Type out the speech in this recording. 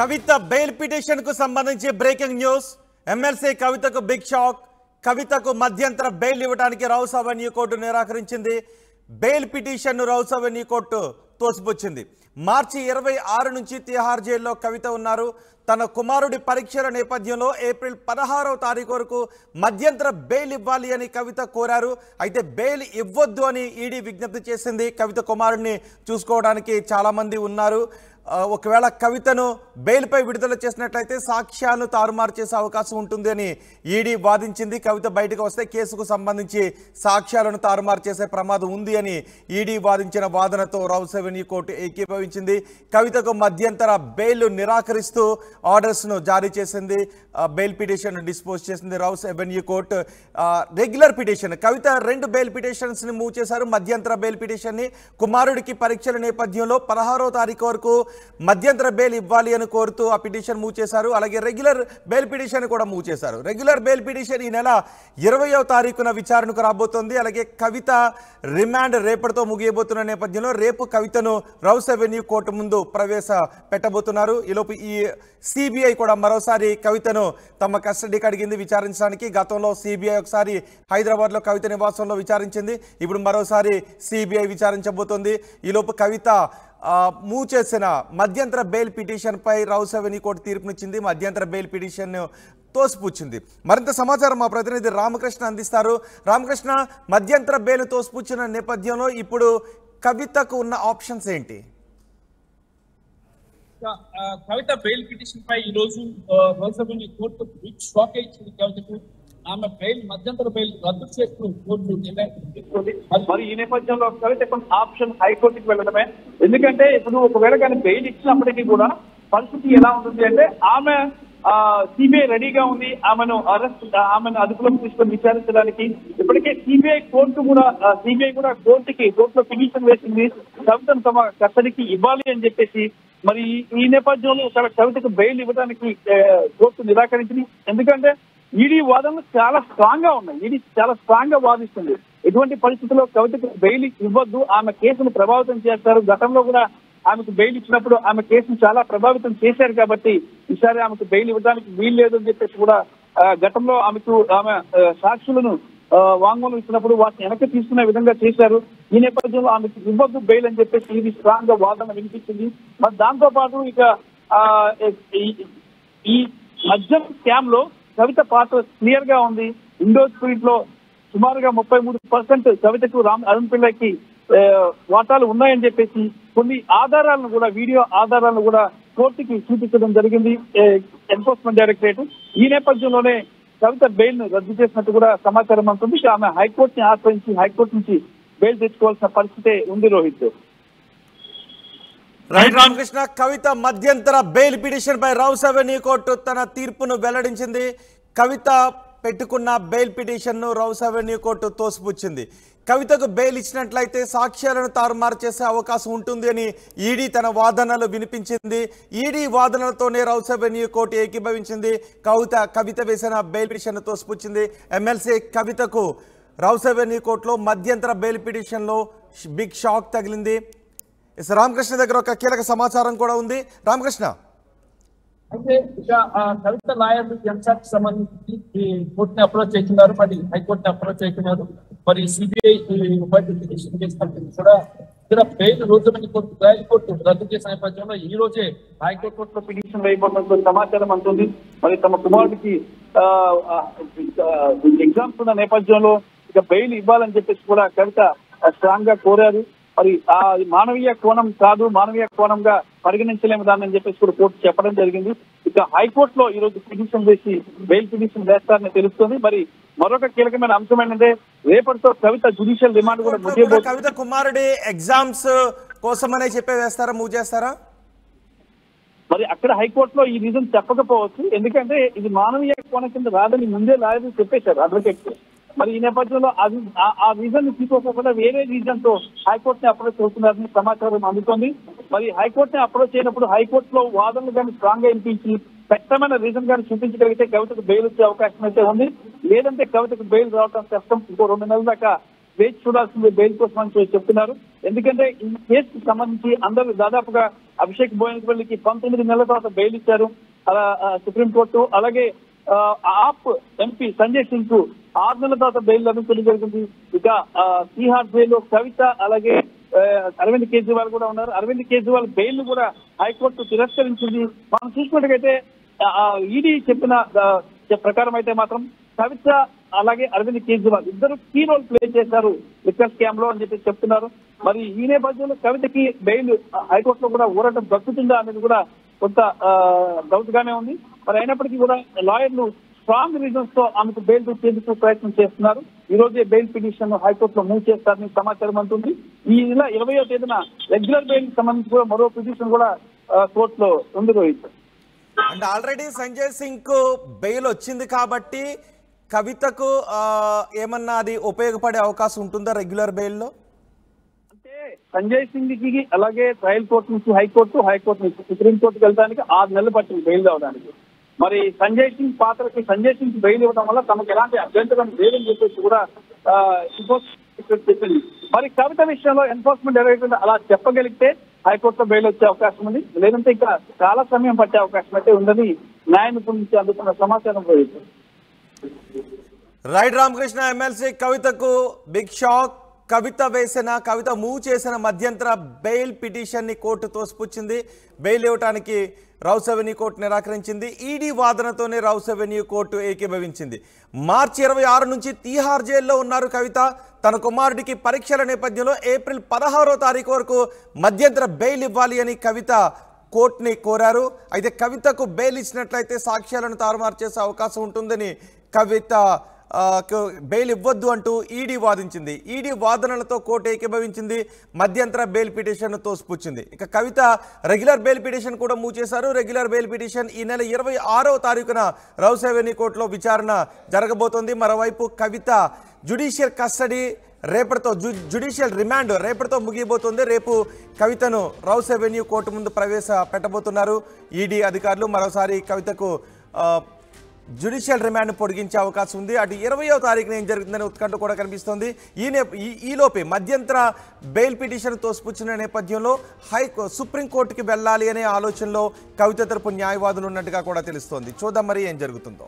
కవిత bail petition కు సంబంధించి breaking news. MLC కవితకు బిగ్ షాక్. కవితకు మధ్యంతర బెయిల్ ఇవ్వడానికి రౌస్ అవెన్యూ కోర్టు నిరాకరించింది. బెయిల్ పిటిషన్ను రౌస్ అవెన్యూ కోర్టు తోసిపుచ్చింది. మార్చి 26 నుంచి తిహార్ జైల్లో కవిత ఉన్నారు. తన కుమారుడి పరీక్షల నేపథ్యంలో ఏప్రిల్ 16వ తారీఖు వరకు మధ్యంతర బెయిల్ ఇవ్వాలి అని కవిత కోరారు. అయితే బెయిల్ ఇవ్వొద్దు అని ఈడీ విజ్ఞప్తి చేసింది. కవిత కుమారుడిని చూసుకోవడానికి చాలామంది ఉన్నారు. ఒకవేళ కవితను బెయిల్పై విడుదల చేసినట్లయితే సాక్ష్యాలను తారుమారు చేసే అవకాశం ఉంటుంది అని ఈడీ వాదించింది. కవిత బయటకు వస్తే కేసుకు సంబంధించి సాక్ష్యాలను తారుమారు చేసే ప్రమాదం ఉంది అని ఈడీ వాదించిన వాదనతో రౌస్ అవెన్యూ కోర్టు ఏకీభవించింది. కవితకు మధ్యంతర బెయిల్ నిరాకరిస్తూ ఆర్డర్స్ను జారీ చేసింది. బెయిల్ పిటిషన్ డిస్పోజ్ చేసింది Rouse Avenue court. Regular petition Kavitha 2 bail పిటిషన్స్ని మూవ్ చేశారు. మధ్యంతర బెయిల్ పిటిషన్ని కుమారుడికి పరీక్షల నేపథ్యంలో 16వ తారీఖు వరకు మధ్యంతర బెయిల్ ఇవ్వాలి అని కోరుతూ ఆ పిటిషన్ మూవ్ చేశారు. అలాగే రెగ్యులర్ బెయిల్ పిటిషన్ కూడా మూవ్ చేశారు. రెగ్యులర్ బెయిల్ పిటిషన్ ఈ నెల 20వ తారీఖున విచారణకు రాబోతోంది. అలాగే కవిత రిమాండ్ రేపటితో ముగియబోతున్న నేపథ్యంలో రేపు కవితను రౌస్ అవెన్యూ కోర్టు ముందు ప్రవేశపెట్టబోతున్నారు. ఈలోపు ఈ సిబిఐ కూడా మరోసారి కవితను తమ కస్టడీకి అడిగింది విచారించడానికి. గతంలో సిబిఐ ఒకసారి హైదరాబాద్లో కవిత నివాసంలో విచారించింది. ఇప్పుడు మరోసారి సిబిఐ విచారించబోతోంది. ఈలోపు కవిత మూవ్ చేసిన మధ్యంతర బెయిల్ పిటిషన్పై రౌస్ అవెన్యూ కోర్టు తీర్పునిచ్చింది. మధ్యంతర బెయిల్ పిటిషన్ తోసిపుచ్చింది. మరింత సమాచారం మా ప్రతినిధి రామకృష్ణ అందిస్తారు. రామకృష్ణ, మధ్యంతర బెయిల్ తోసిపుచ్చిన నేపథ్యంలో ఇప్పుడు కవితకు ఉన్న ఆప్షన్స్ ఏంటి? కవిత బెయిల్ పిటిషన్ పై ఈ రోజు Rouse Avenue court big shock ఇచ్చింది. కవితకు ఆమె బెయిల్ మధ్యంతర బెయిల్ రద్దు చేస్తూ కోర్టు నిర్ణయం తీసుకుంది. మరి ఈ నేపథ్యంలో కవిత ఆప్షన్ హైకోర్టుకి వెళ్ళడమే. ఎందుకంటే ఇప్పుడు ఒకవేళ కానీ బెయిల్ ఇచ్చినప్పటికీ కూడా పరిస్థితి ఎలా ఉంటుంది అంటే ఆమె సిబిఐ రెడీగా ఉంది ఆమెను అదుపులోకి తీసుకొని విచారించడానికి. ఇప్పటికే సిబిఐ కూడా కోర్టులో పిటిషన్ వేసింది కవితను తమ కస్టడీకి ఇవ్వాలి అని చెప్పేసి. మరి ఈ నేపథ్యంలో కవితకు బెయిల్ ఇవ్వడానికి కోర్టు నిరాకరించింది. ఎందుకంటే ఈడీ వాదనలు చాలా స్ట్రాంగ్ గా ఉన్నాయి. ఈడీ చాలా స్ట్రాంగ్ గా వాదిస్తుంది. ఎటువంటి పరిస్థితుల్లో కవితకు బెయిల్ ఇవ్వద్దు, ఆమె కేసును ప్రభావితం చేస్తారు. గతంలో కూడా ఆమెకు బెయిల్ ఇచ్చినప్పుడు ఆమె కేసును చాలా ప్రభావితం చేశారు కాబట్టి ఈసారి ఆమెకు బెయిల్ ఇవ్వడానికి వీలు లేదు అని చెప్పేసి కూడా గతంలో ఆమె సాక్షులను వాంగ్మూలం ఇచ్చినప్పుడు వాటిని వెనక్కి తీసుకునే విధంగా చేశారు. ఈ నేపథ్యంలో ఆమెకు ఇవ్వద్దు బెయిల్ అని చెప్పేసి ఇది స్ట్రాంగ్ గా వాదన వినిపించింది. మరి దాంతో పాటు ఇక ఈ మద్యం స్కామ్ లో కవిత పాత్ర క్లియర్ గా ఉంది. ఇండో స్పిరిట్ లో సుమారుగా 33% కవితకు అరుణ్ పిల్లకి వాటాలు ఉన్నాయని చెప్పేసి కొన్ని ఆధారాలను కూడా వీడియో ఆధారాలను కూడా కోర్టుకి చూపించడం జరిగింది ఎన్ఫోర్స్మెంట్ డైరెక్టరేట్. ఈ నేపథ్యంలోనే కవిత బెయిల్ ను రద్దు చేసినట్టు కూడా సమాచారం ఉంటుంది. ఆమె హైకోర్టుని ఆశ్రయించి హైకోర్టు నుంచి బెయిల్ తెచ్చుకోవాల్సిన పరిస్థితి ఉంది. రోహిత్, రైట్ రామకృష్ణ, కవిత మధ్యంతర బెయిల్ పిటిషన్ పై రౌస్ అవెన్యూ కోర్టు తన తీర్పును వెల్లడించింది. కవిత పెట్టుకున్న బెయిల్ పిటిషన్ను రౌస్ అవెన్యూ కోర్టు తోసిపుచ్చింది. కవితకు బెయిల్ ఇచ్చినట్లయితే సాక్ష్యాలను తారుమారు చేసే అవకాశం ఉంటుంది అని ఈడీ తన వాదనలు వినిపించింది. ఈడీ వాదనలతోనే రౌస్ అవెన్యూ కోర్టు ఏకీభవించింది. కవిత వేసిన బెయిల్ పిటిషన్ తోసిపుచ్చింది. ఎమ్మెల్సీ కవితకు రౌస్ అవెన్యూ కోర్టులో మధ్యంతర బెయిల్ పిటిషన్లో బిగ్ షాక్ తగిలింది. రామకృష్ణ దగ్గర ఒక కీలక సమాచారం కూడా ఉంది. రామకృష్ణ, అయితే ఇక కవిత లాయర్లు ఎంసాకి సంబంధించి కోర్టుని అప్రోచ్ అవుతున్నారు, మరి హైకోర్టుని అప్రోచ్ అవుతున్నారు. మరి సిబిఐ పిటిషన్ చేసినప్పుడు కూడా ఇక్కడ బెయిల్ కోర్టు రద్దు చేసిన నేపథ్యంలో ఈ రోజే హైకోర్టులో పిటిషన్ వేయబడినట్టు సమాచారం అంటుంది. మరి తమ కుమారుడికి ఎగ్జామ్స్ ఉన్న నేపథ్యంలో ఇక బెయిల్ ఇవ్వాలని చెప్పేసి కూడా కవిత స్ట్రాంగ్ గా కోరారు. మరి మానవీయ కోణం కాదు, మానవీయ కోణంగా పరిగణించలేము దాన్ని అని చెప్పేసి కూడా కోర్టు చెప్పడం జరిగింది. ఇక హైకోర్టులో ఈ రోజు పిటిషన్ వేసి బెయిల్ పిటిషన్ వేస్తారని తెలుస్తుంది. మరి మరొక కీలకమైన అంశం ఏంటంటే రేపటితో కవిత జ్యుడిషియల్ రిమాండ్ కూడా ముగియబోతుంది. కవిత కుమారుడి ఎగ్జామ్స్ కోసమనే చెప్పేస్తారా, మూవ్ చేస్తారా? మరి అక్కడ హైకోర్టులో ఈ రీజన్ చెప్పకపోవచ్చు. ఎందుకంటే ఇది మానవీయ కోణం కింద రాదని ముందే లాయర్లు చెప్పేశారు అడ్వకేట్. మరి ఈ నేపథ్యంలో ఆ రీజన్ తీసుకోకుండా వేరే రీజన్ తో హైకోర్టుని అప్రోచ్ అవుతున్నారని సమాచారం అందుతోంది. మరి హైకోర్టుని అప్రోచ్ అయినప్పుడు హైకోర్టులో వాదనలు కానీ స్ట్రాంగ్ గా వినిపించి ఖచ్చితమైన రీజన్ కానీ చూపించగలిగితే కవితకు బెయిల్ వచ్చే అవకాశం అయితే ఉంది. లేదంటే కవితకు బెయిల్ రావడం కష్టం. ఇంకో 2 నెలల దాకా వేచి చూడాల్సింది బెయిల్ కోసం అని చెప్తున్నారు. ఎందుకంటే ఈ కేసుకు సంబంధించి అందరూ దాదాపుగా అభిషేక్ బోయినపల్లికి 19 నెలల తర్వాత బెయిల్ ఇచ్చారు అలా సుప్రీంకోర్టు. అలాగే ఆప్ ఎంపీ సంజయ్ సింగ్ కు 6 నెలల తర్వాత బెయిల్ లభించడం జరిగింది. ఇక తీహార్ జైల్లో కవిత అలాగే అరవింద్ కేజ్రీవాల్ కూడా ఉన్నారు. అరవింద్ కేజ్రీవాల్ బెయిల్ కూడా హైకోర్టు తిరస్కరించింది. మనం చూసుకున్నట్టుగైతే ఈడీ చెప్పిన ప్రకారం అయితే మాత్రం కవిత అలాగే అరవింద్ కేజ్రీవాల్ ఇద్దరు కీ రోల్ ప్లే చేశారు లిక్కర్ స్కామ్ లో అని చెప్పి చెప్తున్నారు. మరి ఈ నేపథ్యంలో కవితకి బెయిల్ హైకోర్టులో కూడా ఊరటం దక్కుతుందా అనేది కూడా కొంత డౌట్ గానే ఉంది. మరి అయినప్పటికీ కూడా లాయర్లు స్ట్రాంగ్ రీజన్స్ తో ఆమెకు బెయిల్ తెచ్చేందుకు ప్రయత్నం చేస్తున్నారు. ఈ రోజే బెయిల్ పిటిషన్ హైకోర్టులో మూవ్ చేస్తారని సమాచారం అంటుంది. ఈ నెల 20వ తేదీన రెగ్యులర్ బెయిల్ సంబంధించి కూడా మరో పిటిషన్ కూడా కోర్టులో ఉంది రోహిత్. అంటే ఆల్రెడీ సంజయ్ సింగ్ కు బెయిల్ వచ్చింది కాబట్టి కవితకు ఏమన్నా అది ఉపయోగపడే అవకాశం ఉంటుందా రెగ్యులర్ బెయిల్లో? అంటే సంజయ్ సింగ్ కి అలాగే ట్రయల్ కోర్టు నుంచి హైకోర్టు నుంచి సుప్రీంకోర్టుకి వెళ్ళడానికి 6 నెలలు పట్టింది బెయిల్ అవడానికి. మరి సంజయ్ సింగ్ పాత్రకి సంజయ్ సింగ్ బెయిల్ ఇవ్వడం వల్ల తమకు ఎలాంటి అభ్యంతరం లేదని చెప్పేసి కూడా చెప్పింది. మరి కవిత విషయంలో ఎన్ఫోర్స్మెంట్ డైరెక్టర్ అలా చెప్పగలిగితే హైకోర్టులో బెయిల్ వచ్చే అవకాశం ఉంది. లేదంటే ఇంకా చాలా సమయం పట్టే అవకాశం అయితే ఉందని న్యాయ నిపుణుల నుంచి అందుతున్న సమాచారం పోయింది. రైట్ రామకృష్ణ, ఎమ్మెల్సీ కవితకు బిగ్ షాక్. కవిత మూవ్ చేసిన మధ్యంతర బెయిల్ పిటిషన్ ని కోర్టు తోసిపుచ్చింది. బెయిల్ ఇవ్వడానికి రౌస్ అవెన్యూ కోర్టు నిరాకరించింది. ఈడీ వాదనతోనే రౌస్ అవెన్యూ కోర్టు ఏకీభవించింది. మార్చి 26 నుంచి తీహార్ జైల్లో ఉన్నారు కవిత. తన కుమారుడికి పరీక్షల నేపథ్యంలో ఏప్రిల్ 16వ తారీఖు వరకు మధ్యంతర బెయిల్ ఇవ్వాలి అని కవిత కోర్టుని కోరారు. అయితే కవితకు బెయిల్ ఇచ్చినట్లయితే సాక్ష్యాలను తారుమారు చేసే అవకాశం ఉంటుందని కవిత బెయిల్ ఇవ్వద్దు అంటూ ఈడీ వాదించింది. ఈడీ వాదనలతో కోర్టు ఏకీభవించింది. మధ్యంతర బెయిల్ పిటిషన్ తోసిపుచ్చింది. ఇక కవిత రెగ్యులర్ బెయిల్ పిటిషన్ కూడా మూవ్ చేశారు. రెగ్యులర్ బెయిల్ పిటిషన్ ఈ నెల 26వ తారీఖున రౌస్ అవెన్యూ కోర్టులో విచారణ జరగబోతోంది. మరోవైపు కవిత జ్యుడిషియల్ కస్టడీ రేపటితో జ్యుడిషియల్ రిమాండ్ రేపటితో ముగియబోతుంది. రేపు కవితను రౌస్ అవెన్యూ కోర్టు ముందు ప్రవేశపెట్టబోతున్నారు ఈడీ అధికారులు. మరోసారి కవితకు జ్యుడిషియల్ రిమాండ్ పొడిగించే అవకాశం ఉంది. అటు 20వ తారీఖున ఏం జరుగుతుందని ఉత్కంఠ కూడా కనిపిస్తోంది. ఈలోపే మధ్యంతర బెయిల్ పిటిషన్ తోసిపుచ్చిన నేపథ్యంలో సుప్రీంకోర్టుకి వెళ్ళాలి అనే ఆలోచనలో కవిత తరపు న్యాయవాదులు ఉన్నట్టుగా కూడా తెలుస్తోంది. చూద్దాం మరి ఏం జరుగుతుందో.